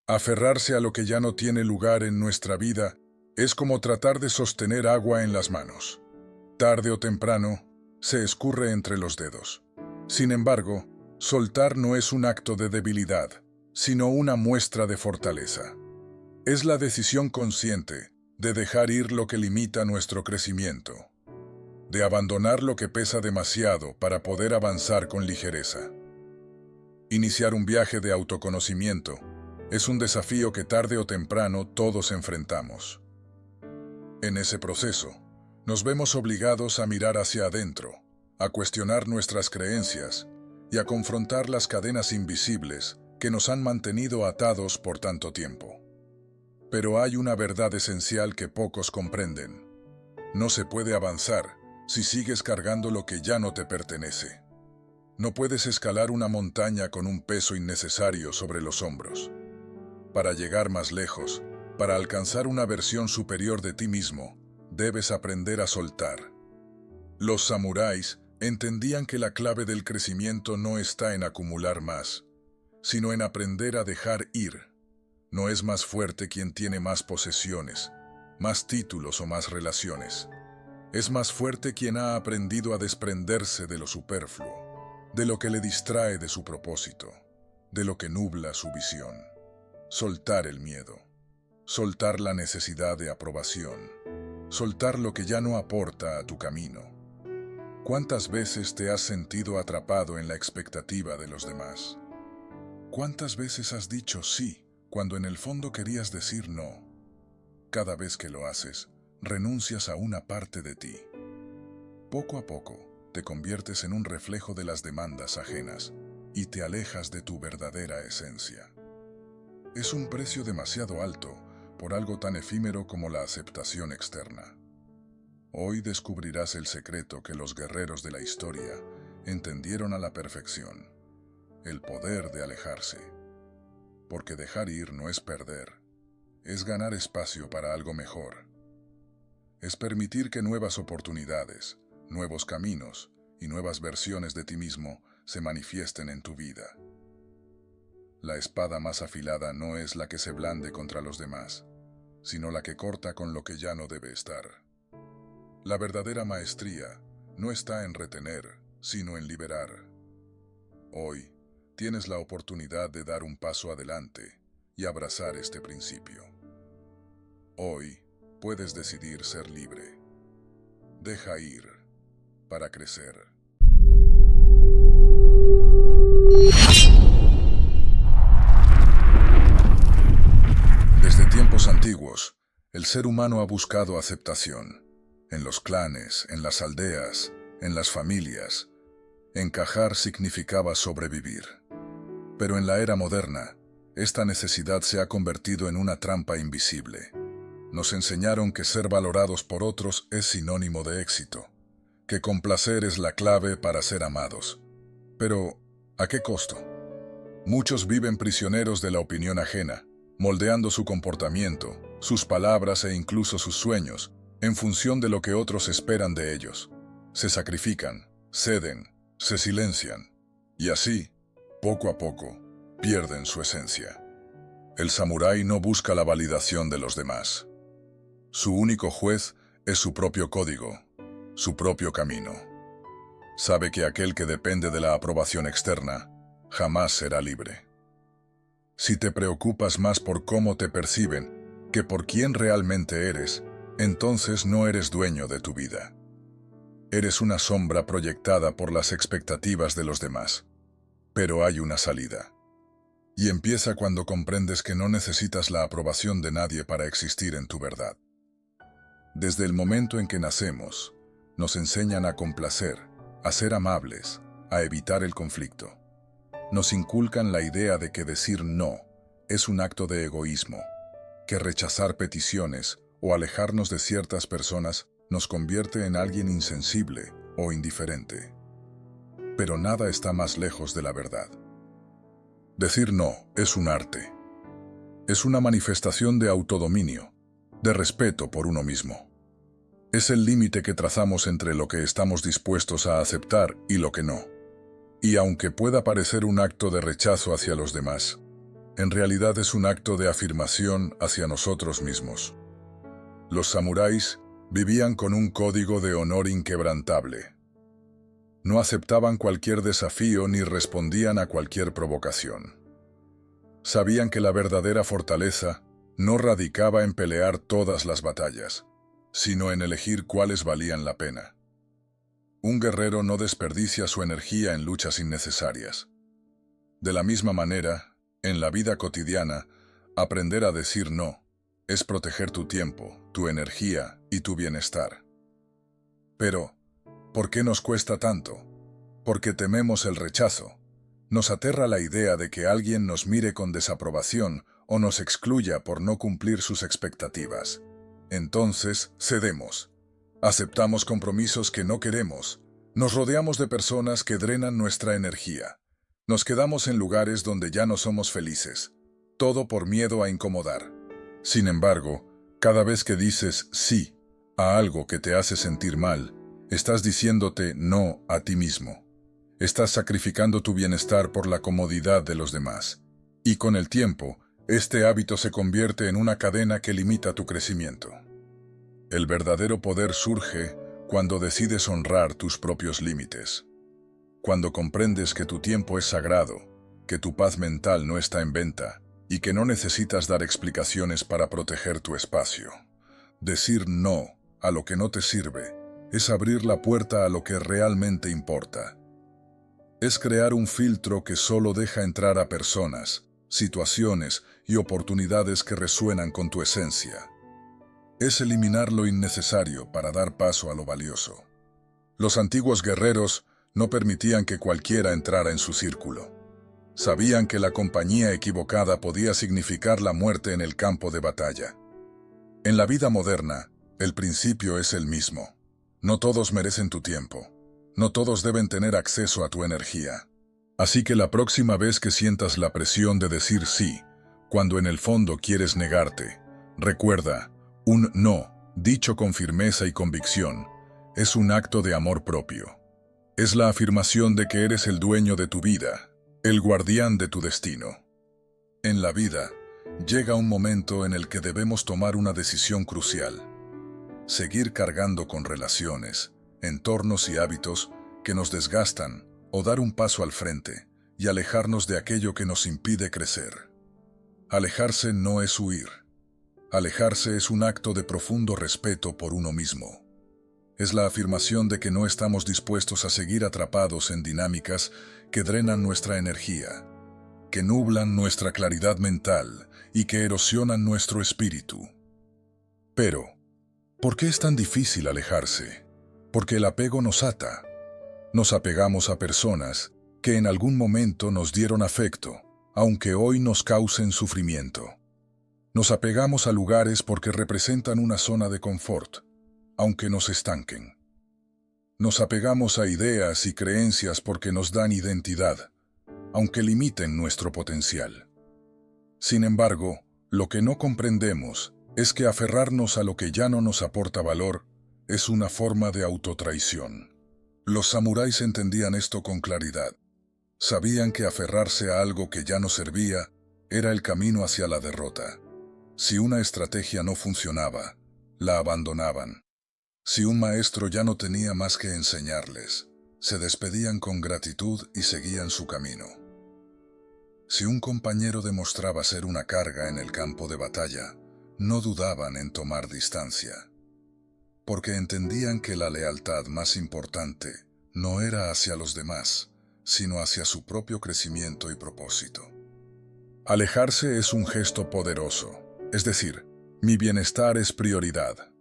Aferrarse a lo que ya no tiene lugar en nuestra vida es como tratar de sostener agua en las manos. Tarde o temprano, se escurre entre los dedos. Sin embargo, soltar no es un acto de debilidad, sino una muestra de fortaleza. Es la decisión consciente de dejar ir lo que limita nuestro crecimiento, de abandonar lo que pesa demasiado para poder avanzar con ligereza. Iniciar un viaje de autoconocimiento es un desafío que tarde o temprano todos enfrentamos. En ese proceso, nos vemos obligados a mirar hacia adentro, a cuestionar nuestras creencias y a confrontar las cadenas invisibles que nos han mantenido atados por tanto tiempo. Pero hay una verdad esencial que pocos comprenden. No se puede avanzar si sigues cargando lo que ya no te pertenece. No puedes escalar una montaña con un peso innecesario sobre los hombros. Para llegar más lejos, para alcanzar una versión superior de ti mismo, debes aprender a soltar. Los samuráis entendían que la clave del crecimiento no está en acumular más, sino en aprender a dejar ir. No es más fuerte quien tiene más posesiones, más títulos o más relaciones. Es más fuerte quien ha aprendido a desprenderse de lo superfluo, de lo que le distrae de su propósito, de lo que nubla su visión. Soltar el miedo, soltar la necesidad de aprobación, soltar lo que ya no aporta a tu camino. ¿Cuántas veces te has sentido atrapado en la expectativa de los demás? ¿Cuántas veces has dicho sí cuando en el fondo querías decir no? Cada vez que lo haces, renuncias a una parte de ti. Poco a poco, te conviertes en un reflejo de las demandas ajenas y te alejas de tu verdadera esencia. Es un precio demasiado alto por algo tan efímero como la aceptación externa. Hoy descubrirás el secreto que los guerreros de la historia entendieron a la perfección: el poder de alejarse. Porque dejar ir no es perder, es ganar espacio para algo mejor. Es permitir que nuevas oportunidades, nuevos caminos y nuevas versiones de ti mismo se manifiesten en tu vida. La espada más afilada no es la que se blande contra los demás, sino la que corta con lo que ya no debe estar. La verdadera maestría no está en retener, sino en liberar. Hoy tienes la oportunidad de dar un paso adelante y abrazar este principio. Hoy puedes decidir ser libre. Deja ir para crecer. Desde tiempos antiguos, el ser humano ha buscado aceptación. En los clanes, en las aldeas, en las familias. Encajar significaba sobrevivir. Pero en la era moderna, esta necesidad se ha convertido en una trampa invisible. Nos enseñaron que ser valorados por otros es sinónimo de éxito, que complacer es la clave para ser amados. Pero, ¿a qué costo? Muchos viven prisioneros de la opinión ajena, moldeando su comportamiento, sus palabras e incluso sus sueños, en función de lo que otros esperan de ellos. Se sacrifican, ceden, se silencian, y así, poco a poco, pierden su esencia. El samurái no busca la validación de los demás. Su único juez es su propio código, su propio camino. Sabe que aquel que depende de la aprobación externa jamás será libre. Si te preocupas más por cómo te perciben que por quién realmente eres, entonces no eres dueño de tu vida. Eres una sombra proyectada por las expectativas de los demás. Pero hay una salida. Y empieza cuando comprendes que no necesitas la aprobación de nadie para existir en tu verdad. Desde el momento en que nacemos, nos enseñan a complacer, a ser amables, a evitar el conflicto. Nos inculcan la idea de que decir no es un acto de egoísmo, que rechazar peticiones o alejarnos de ciertas personas nos convierte en alguien insensible o indiferente. Pero nada está más lejos de la verdad. Decir no es un arte. Es una manifestación de autodominio, de respeto por uno mismo. Es el límite que trazamos entre lo que estamos dispuestos a aceptar y lo que no. Y aunque pueda parecer un acto de rechazo hacia los demás, En realidad es un acto de afirmación hacia nosotros mismos. Los samuráis vivían con un código de honor inquebrantable. No aceptaban cualquier desafío ni respondían a cualquier provocación. Sabían que la verdadera fortaleza no radicaba en pelear todas las batallas, sino en elegir cuáles valían la pena. Un guerrero no desperdicia su energía en luchas innecesarias. De la misma manera, en la vida cotidiana, aprender a decir no es proteger tu tiempo, tu energía y tu bienestar. Pero, ¿por qué nos cuesta tanto? Porque tememos el rechazo. Nos aterra la idea de que alguien nos mire con desaprobación o nos excluya por no cumplir sus expectativas. Entonces, cedemos. Aceptamos compromisos que no queremos. Nos rodeamos de personas que drenan nuestra energía. Nos quedamos en lugares donde ya no somos felices. Todo por miedo a incomodar. Sin embargo, cada vez que dices sí a algo que te hace sentir mal, estás diciéndote no a ti mismo. Estás sacrificando tu bienestar por la comodidad de los demás. Y con el tiempo, este hábito se convierte en una cadena que limita tu crecimiento. El verdadero poder surge cuando decides honrar tus propios límites. Cuando comprendes que tu tiempo es sagrado, que tu paz mental no está en venta y que no necesitas dar explicaciones para proteger tu espacio. Decir no a lo que no te sirve es abrir la puerta a lo que realmente importa. Es crear un filtro que solo deja entrar a personas, situaciones y oportunidades que resuenan con tu esencia. Es eliminar lo innecesario para dar paso a lo valioso. Los antiguos guerreros no permitían que cualquiera entrara en su círculo. Sabían que la compañía equivocada podía significar la muerte en el campo de batalla. En la vida moderna, el principio es el mismo. No todos merecen tu tiempo. No todos deben tener acceso a tu energía. Así que la próxima vez que sientas la presión de decir sí, cuando en el fondo quieres negarte, recuerda, un no, dicho con firmeza y convicción, es un acto de amor propio. Es la afirmación de que eres el dueño de tu vida, el guardián de tu destino. En la vida, llega un momento en el que debemos tomar una decisión crucial. Seguir cargando con relaciones, entornos y hábitos que nos desgastan o dar un paso al frente y alejarnos de aquello que nos impide crecer. Alejarse no es huir. Alejarse es un acto de profundo respeto por uno mismo. Es la afirmación de que no estamos dispuestos a seguir atrapados en dinámicas que drenan nuestra energía, que nublan nuestra claridad mental y que erosionan nuestro espíritu. Pero, ¿por qué es tan difícil alejarse? Porque el apego nos ata. Nos apegamos a personas que en algún momento nos dieron afecto, aunque hoy nos causen sufrimiento. Nos apegamos a lugares porque representan una zona de confort, aunque nos estanquen. Nos apegamos a ideas y creencias porque nos dan identidad, aunque limiten nuestro potencial. Sin embargo, lo que no comprendemos es que aferrarnos a lo que ya no nos aporta valor es una forma de autotraición. Los samuráis entendían esto con claridad. Sabían que aferrarse a algo que ya no servía era el camino hacia la derrota. Si una estrategia no funcionaba, la abandonaban. Si un maestro ya no tenía más que enseñarles, se despedían con gratitud y seguían su camino. Si un compañero demostraba ser una carga en el campo de batalla, no dudaban en tomar distancia, porque entendían que la lealtad más importante no era hacia los demás, sino hacia su propio crecimiento y propósito. Alejarse es un gesto poderoso, es decir, mi bienestar es prioridad.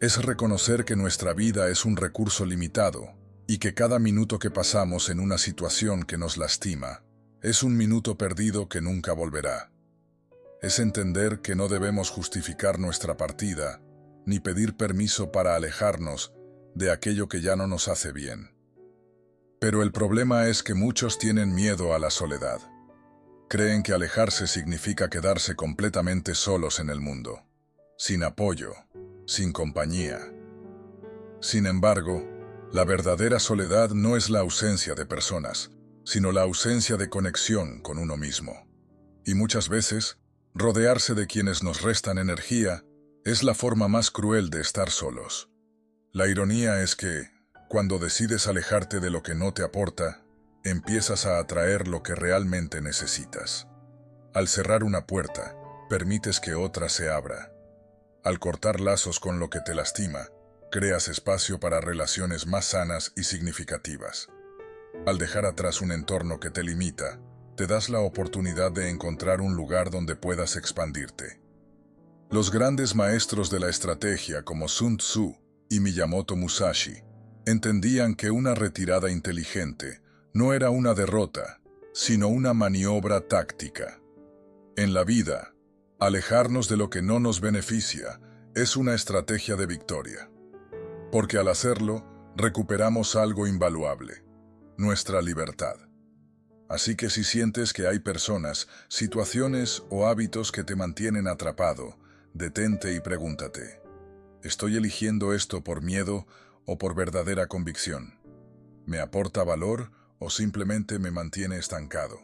Es reconocer que nuestra vida es un recurso limitado y que cada minuto que pasamos en una situación que nos lastima es un minuto perdido que nunca volverá. Es entender que no debemos justificar nuestra partida ni pedir permiso para alejarnos de aquello que ya no nos hace bien. Pero el problema es que muchos tienen miedo a la soledad. Creen que alejarse significa quedarse completamente solos en el mundo, sin apoyo, sin compañía. Sin embargo, la verdadera soledad no es la ausencia de personas, sino la ausencia de conexión con uno mismo. Y muchas veces, rodearse de quienes nos restan energía es la forma más cruel de estar solos. La ironía es que, cuando decides alejarte de lo que no te aporta, empiezas a atraer lo que realmente necesitas. Al cerrar una puerta, permites que otra se abra. Al cortar lazos con lo que te lastima, creas espacio para relaciones más sanas y significativas. Al dejar atrás un entorno que te limita, te das la oportunidad de encontrar un lugar donde puedas expandirte. Los grandes maestros de la estrategia como Sun Tzu y Miyamoto Musashi entendían que una retirada inteligente no era una derrota, sino una maniobra táctica. En la vida, alejarnos de lo que no nos beneficia es una estrategia de victoria. Porque al hacerlo, recuperamos algo invaluable: nuestra libertad. Así que si sientes que hay personas, situaciones o hábitos que te mantienen atrapado, detente y pregúntate: ¿estoy eligiendo esto por miedo o por verdadera convicción? ¿Me aporta valor o simplemente me mantiene estancado?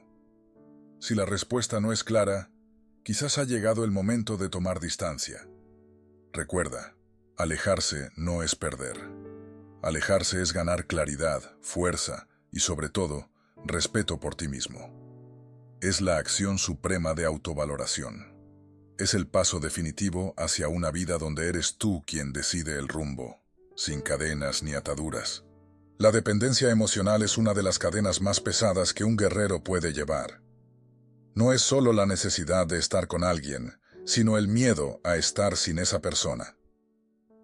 Si la respuesta no es clara, quizás ha llegado el momento de tomar distancia. Recuerda, alejarse no es perder. Alejarse es ganar claridad, fuerza y, sobre todo, respeto por ti mismo. Es la acción suprema de autovaloración. Es el paso definitivo hacia una vida donde eres tú quien decide el rumbo, sin cadenas ni ataduras. La dependencia emocional es una de las cadenas más pesadas que un guerrero puede llevar. No es solo la necesidad de estar con alguien, sino el miedo a estar sin esa persona.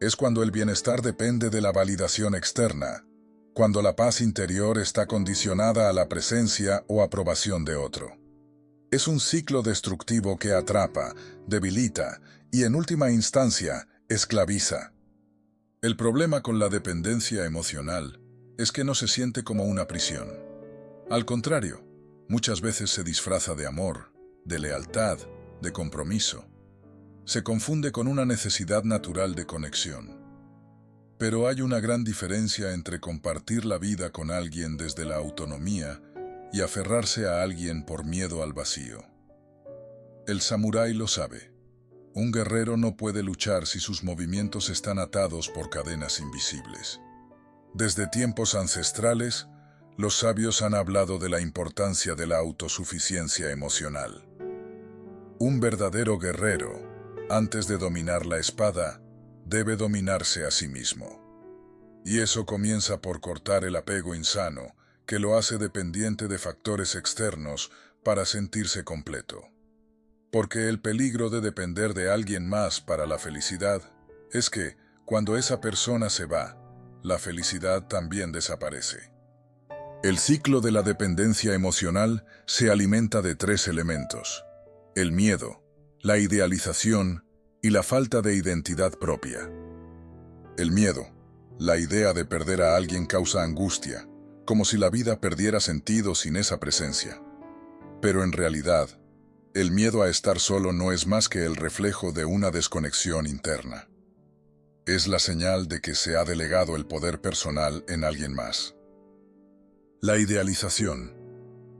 Es cuando el bienestar depende de la validación externa, cuando la paz interior está condicionada a la presencia o aprobación de otro. Es un ciclo destructivo que atrapa, debilita y, en última instancia, esclaviza. El problema con la dependencia emocional es que no se siente como una prisión. Al contrario, muchas veces se disfraza de amor, de lealtad, de compromiso. Se confunde con una necesidad natural de conexión. Pero hay una gran diferencia entre compartir la vida con alguien desde la autonomía y aferrarse a alguien por miedo al vacío. El samurái lo sabe. Un guerrero no puede luchar si sus movimientos están atados por cadenas invisibles. Desde tiempos ancestrales, los sabios han hablado de la importancia de la autosuficiencia emocional. Un verdadero guerrero, antes de dominar la espada, debe dominarse a sí mismo. Y eso comienza por cortar el apego insano, que lo hace dependiente de factores externos para sentirse completo. Porque el peligro de depender de alguien más para la felicidad es que, cuando esa persona se va, la felicidad también desaparece. El ciclo de la dependencia emocional se alimenta de tres elementos: el miedo, la idealización y la falta de identidad propia. El miedo, la idea de perder a alguien, causa angustia, como si la vida perdiera sentido sin esa presencia. Pero en realidad, el miedo a estar solo no es más que el reflejo de una desconexión interna. Es la señal de que se ha delegado el poder personal en alguien más. La idealización.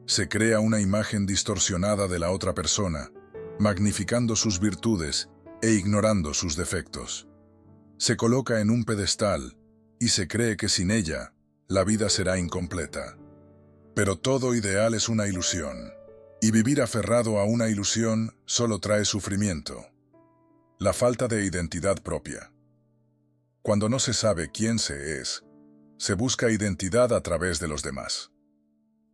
Se crea una imagen distorsionada de la otra persona, magnificando sus virtudes e ignorando sus defectos. Se coloca en un pedestal y se cree que sin ella, la vida será incompleta. Pero todo ideal es una ilusión, y vivir aferrado a una ilusión solo trae sufrimiento. La falta de identidad propia. Cuando no se sabe quién se es, se busca identidad a través de los demás.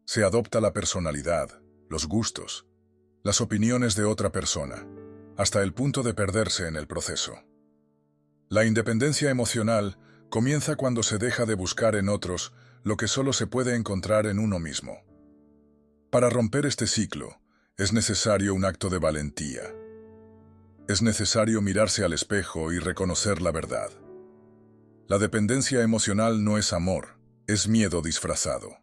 Se adopta la personalidad, los gustos, las opiniones de otra persona, hasta el punto de perderse en el proceso. La independencia emocional comienza cuando se deja de buscar en otros lo que solo se puede encontrar en uno mismo. Para romper este ciclo, es necesario un acto de valentía. Es necesario mirarse al espejo y reconocer la verdad. La dependencia emocional no es amor, es miedo disfrazado.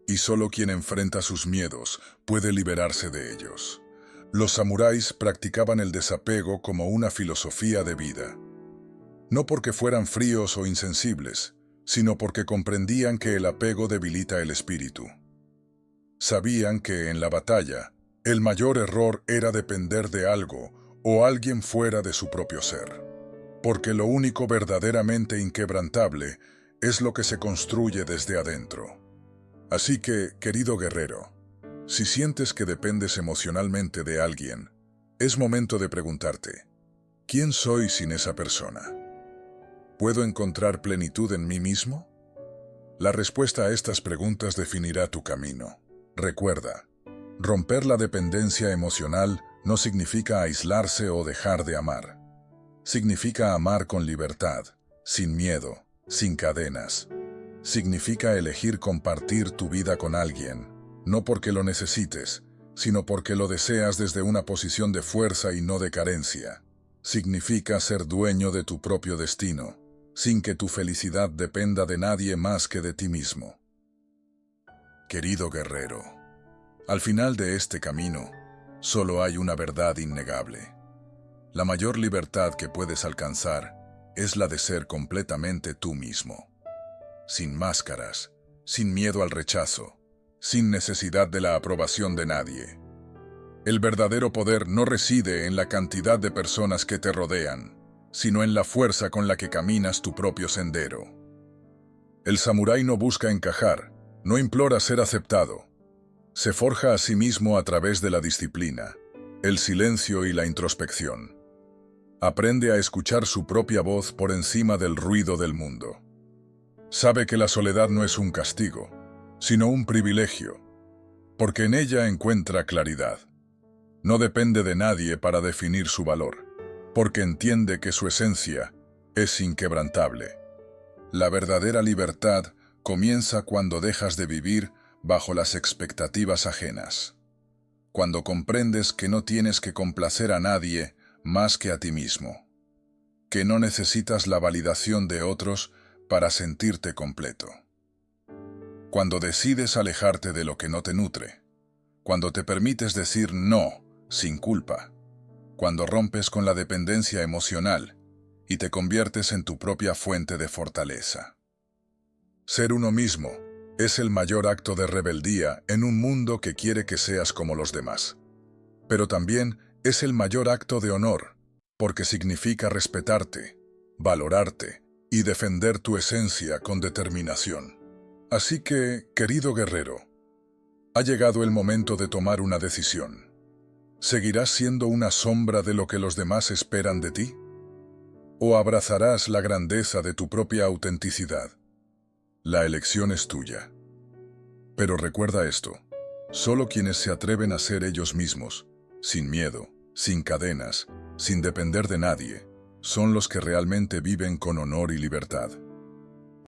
Y solo quien enfrenta sus miedos puede liberarse de ellos. Los samuráis practicaban el desapego como una filosofía de vida. No porque fueran fríos o insensibles, sino porque comprendían que el apego debilita el espíritu. Sabían que en la batalla, El mayor error era depender de algo o alguien fuera de su propio ser, porque lo único verdaderamente inquebrantable es lo que se construye desde adentro. Así que, querido guerrero, si sientes que dependes emocionalmente de alguien, es momento de preguntarte, ¿quién soy sin esa persona? ¿Puedo encontrar plenitud en mí mismo? La respuesta a estas preguntas definirá tu camino. Recuerda, romper la dependencia emocional no significa aislarse o dejar de amar. Significa amar con libertad, sin miedo, sin cadenas. Significa elegir compartir tu vida con alguien, no porque lo necesites, sino porque lo deseas desde una posición de fuerza y no de carencia. Significa ser dueño de tu propio destino, sin que tu felicidad dependa de nadie más que de ti mismo. Querido guerrero, al final de este camino, solo hay una verdad innegable. La mayor libertad que puedes alcanzar es la de ser completamente tú mismo. Sin máscaras, sin miedo al rechazo, sin necesidad de la aprobación de nadie. El verdadero poder no reside en la cantidad de personas que te rodean, sino en la fuerza con la que caminas tu propio sendero. El samurái no busca encajar, no implora ser aceptado. Se forja a sí mismo a través de la disciplina, el silencio y la introspección. Aprende a escuchar su propia voz por encima del ruido del mundo. Sabe que la soledad no es un castigo, sino un privilegio, porque en ella encuentra claridad. No depende de nadie para definir su valor, porque entiende que su esencia es inquebrantable. La verdadera libertad comienza cuando dejas de vivir bajo las expectativas ajenas, cuando comprendes que no tienes que complacer a nadie más que a ti mismo, que no necesitas la validación de otros para sentirte completo. Cuando decides alejarte de lo que no te nutre, cuando te permites decir no sin culpa, cuando rompes con la dependencia emocional y te conviertes en tu propia fuente de fortaleza. Ser uno mismo es el mayor acto de rebeldía en un mundo que quiere que seas como los demás. Pero también es el mayor acto de honor, porque significa respetarte, valorarte y defender tu esencia con determinación. Así que, querido guerrero, ha llegado el momento de tomar una decisión. ¿Seguirás siendo una sombra de lo que los demás esperan de ti? ¿O abrazarás la grandeza de tu propia autenticidad? La elección es tuya. Pero recuerda esto, solo quienes se atreven a ser ellos mismos, sin miedo, sin cadenas, sin depender de nadie, son los que realmente viven con honor y libertad.